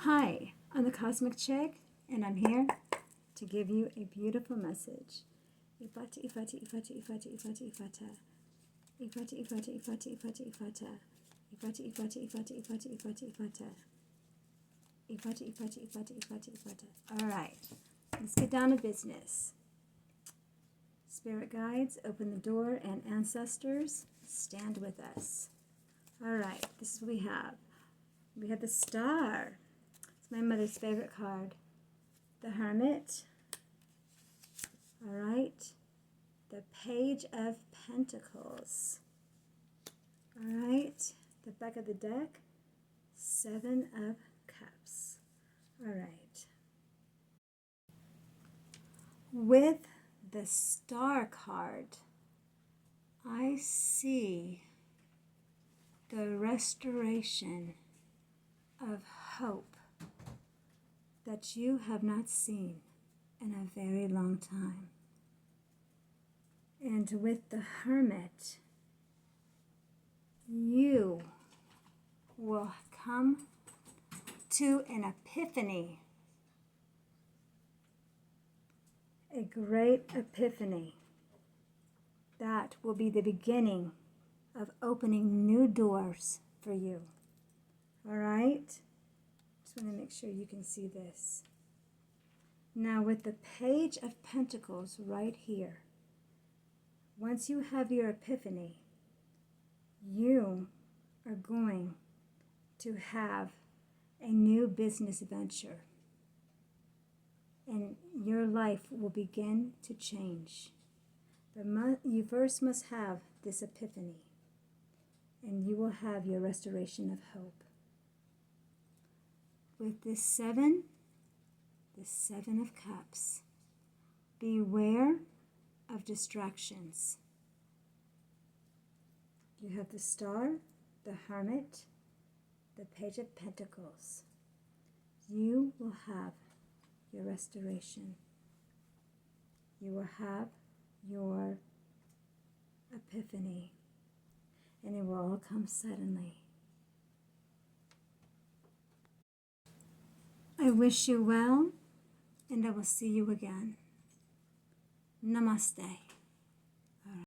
Hi, I'm the Cosmic Chick, and I'm here to give you a beautiful message. Ifata, ifata, ifata, ifata, ifata, ifata. Ifata, ifata, ifata, ifata, ifata. Ifata, ifata, ifata, ifata, ifata, ifata. Ifata, ifata, ifata, ifata, ifata. All right, let's get down to business. Spirit guides, open the door, and ancestors, stand with us. All right, this is what we have. We have the Star. It's my mother's favorite card. The Hermit. All right. The Page of Pentacles. All right. The back of the deck. Seven of Cups. All right. With the Star card, I see the restoration of hope that you have not seen in a very long time. And with the Hermit, you will come to an epiphany, a great epiphany that will be the beginning of opening new doors for you. All right? Just want to make sure you can see this. Now with the Page of Pentacles right here, once you have your epiphany, you are going to have a new business venture, and your life will begin to change. But you first must have this epiphany, and you will have your restoration of hope. With this Seven of Cups, beware of distractions. You have the Star, the Hermit, the Page of Pentacles. You will have your restoration. You will have your epiphany, and it will all come suddenly. I wish you well, and I will see you again. Namaste.